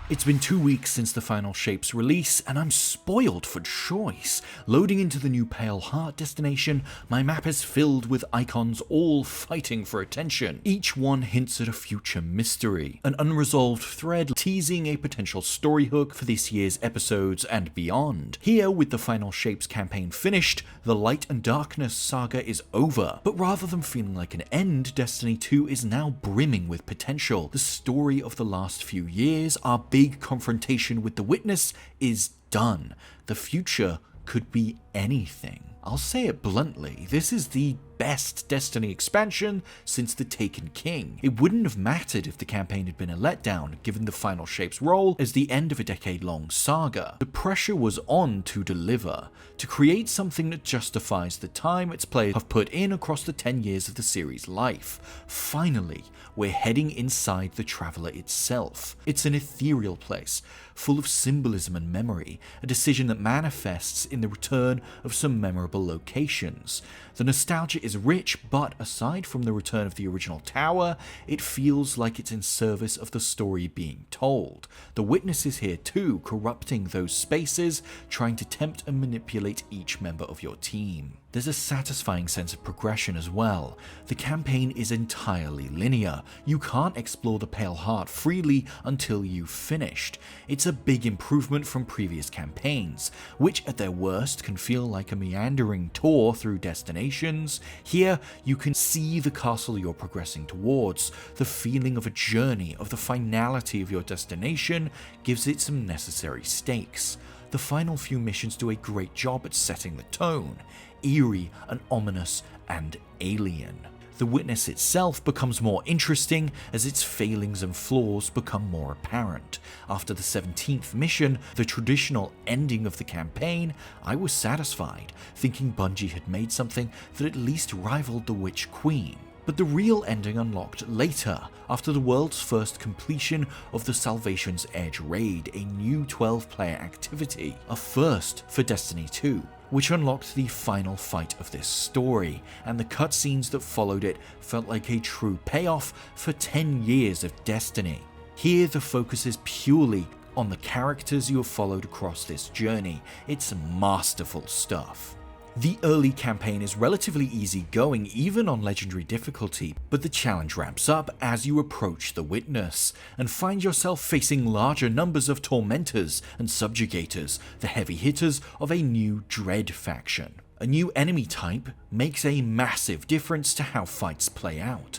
It's been 2 weeks since the final Shapes release, and I'm spoiled for choice. Loading into the new Pale Heart destination, my map is filled with icons all fighting for attention. Each one hints at a future mystery, an unresolved thread teasing a potential story hook for this year's episodes and beyond. Here, with the final Shapes campaign finished, the Light and Darkness saga is over. But rather than feeling like an end, Destiny 2 is now brimming with potential. The story of the last few years, our big confrontation with the Witness, is done. The future could be anything. I'll say it bluntly, this is the best Destiny expansion since the Taken King. It wouldn't have mattered if the campaign had been a letdown, given the final Shapes role as the end of a decade-long saga. The pressure was on to deliver, to create something that justifies the time its players have put in across the 10 years of the series' life. Finally, we're heading inside the Traveler itself. It's an ethereal place, full of symbolism and memory, a decision that manifests in the return of some memorable locations. The nostalgia is rich, but aside from the return of the original tower, it feels like it's in service of the story being told. The Witness is here too, corrupting those spaces, trying to tempt and manipulate each member of your team. There's a satisfying sense of progression as well. The campaign is entirely linear. You can't explore the Pale Heart freely until you've finished. It's a big improvement from previous campaigns, which at their worst can feel like a meandering tour through destinations. Here, you can see the castle you're progressing towards. The feeling of a journey, of the finality of your destination, gives it some necessary stakes. The final few missions do a great job at setting the tone, eerie and ominous and alien. The Witness itself becomes more interesting as its failings and flaws become more apparent. After the 17th mission, the traditional ending of the campaign, I was satisfied, thinking Bungie had made something that at least rivaled the Witch Queen. But the real ending unlocked later, after the world's first completion of the Salvation's Edge raid, a new 12-player activity, a first for Destiny 2, which unlocked the final fight of this story, and the cutscenes that followed it felt like a true payoff for 10 years of Destiny. Here the focus is purely on the characters you have followed across this journey. It's masterful stuff. The early campaign is relatively easy going even on legendary difficulty, but the challenge ramps up as you approach the Witness and find yourself facing larger numbers of tormentors and subjugators, the heavy hitters of a new Dread faction. A new enemy type makes a massive difference to how fights play out.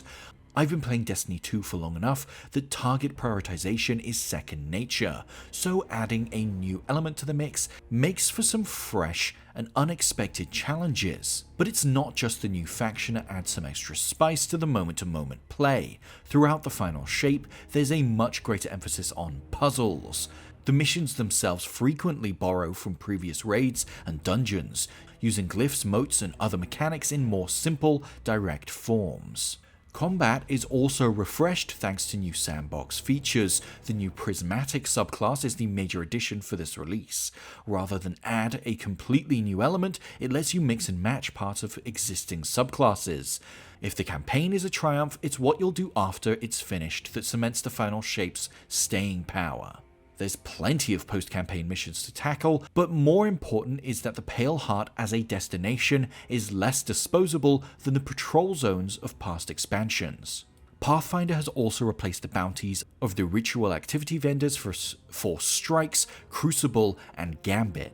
I've been playing Destiny 2 for long enough that target prioritization is second nature, so adding a new element to the mix makes for some fresh and unexpected challenges. But it's not just the new faction that adds some extra spice to the moment-to-moment play. Throughout the final Shape, there's a much greater emphasis on puzzles. The missions themselves frequently borrow from previous raids and dungeons, using glyphs, motes, and other mechanics in more simple, direct forms. Combat is also refreshed thanks to new sandbox features. The new Prismatic subclass is the major addition for this release. Rather than add a completely new element, it lets you mix and match parts of existing subclasses. If the campaign is a triumph, it's what you'll do after it's finished that cements the final Shape's staying power. There's plenty of post-campaign missions to tackle, but more important is that the Pale Heart as a destination is less disposable than the patrol zones of past expansions. Pathfinder has also replaced the bounties of the ritual activity vendors for Strikes, Crucible, and Gambit.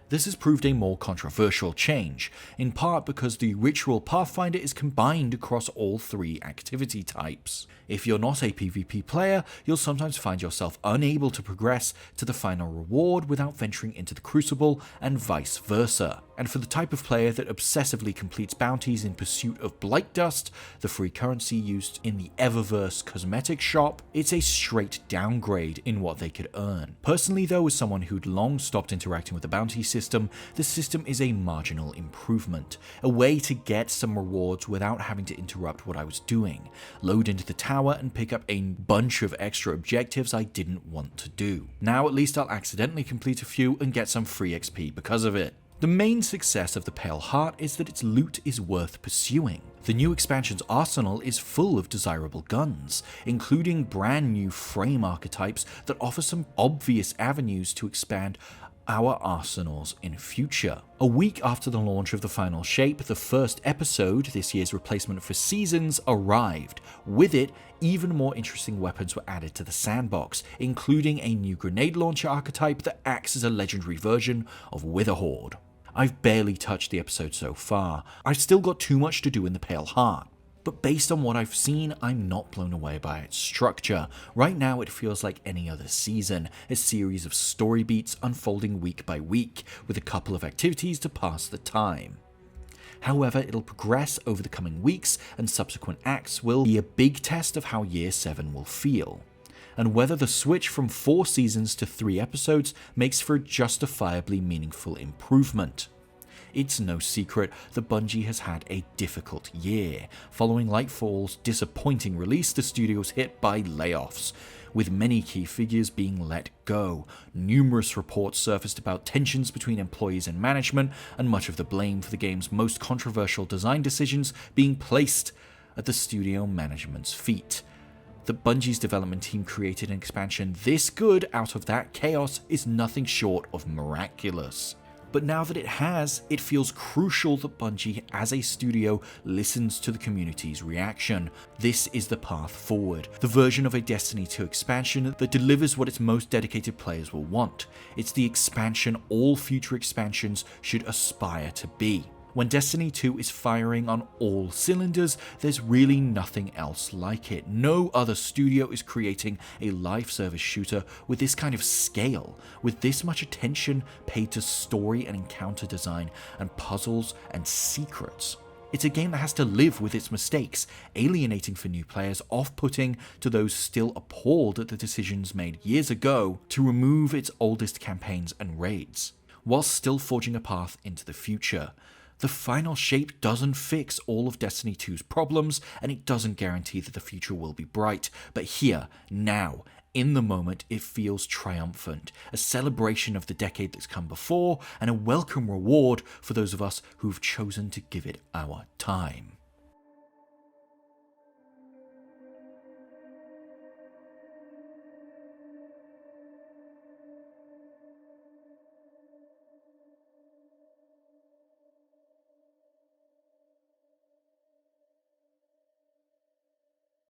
This has proved a more controversial change, in part because the Ritual Pathfinder is combined across all three activity types. If you're not a PvP player, you'll sometimes find yourself unable to progress to the final reward without venturing into the Crucible, and vice versa. And for the type of player that obsessively completes bounties in pursuit of Blight Dust, the free currency used in the Eververse cosmetic shop, it's a straight downgrade in what they could earn. Personally though, as someone who'd long stopped interacting with the bounty system, the system is a marginal improvement, a way to get some rewards without having to interrupt what I was doing, load into the tower and pick up a bunch of extra objectives I didn't want to do. Now at least I'll accidentally complete a few and get some free XP because of it. The main success of the Pale Heart is that its loot is worth pursuing. The new expansion's arsenal is full of desirable guns, including brand new frame archetypes that offer some obvious avenues to expand our arsenals in future. A week after the launch of the final shape, the first episode, this year's replacement for Seasons, arrived. With it, even more interesting weapons were added to the sandbox, including a new grenade launcher archetype that acts as a legendary version of Witherhorde. I've barely touched the episode so far. I've still got too much to do in the Pale Heart. But based on what I've seen, I'm not blown away by its structure. Right now it feels like any other season, a series of story beats unfolding week by week, with a couple of activities to pass the time. However, it'll progress over the coming weeks, and subsequent acts will be a big test of how Year 7 will feel, and whether the switch from 4 seasons to 3 episodes makes for a justifiably meaningful improvement. It's no secret that Bungie has had a difficult year. Following Lightfall's disappointing release, the studio was hit by layoffs, with many key figures being let go. Numerous reports surfaced about tensions between employees and management, and much of the blame for the game's most controversial design decisions being placed at the studio management's feet. That Bungie's development team created an expansion this good out of that chaos is nothing short of miraculous. But now that it has, it feels crucial that Bungie as a studio listens to the community's reaction. This is the path forward, the version of a Destiny 2 expansion that delivers what its most dedicated players will want. It's the expansion all future expansions should aspire to be. When Destiny 2 is firing on all cylinders, there's really nothing else like it. No other studio is creating a live service shooter with this kind of scale, with this much attention paid to story and encounter design and puzzles and secrets. It's a game that has to live with its mistakes, alienating for new players, off-putting to those still appalled at the decisions made years ago to remove its oldest campaigns and raids, while still forging a path into the future. The final shape doesn't fix all of Destiny 2's problems, and it doesn't guarantee that the future will be bright, but here, now, in the moment, it feels triumphant, a celebration of the decade that's come before, and a welcome reward for those of us who've chosen to give it our time.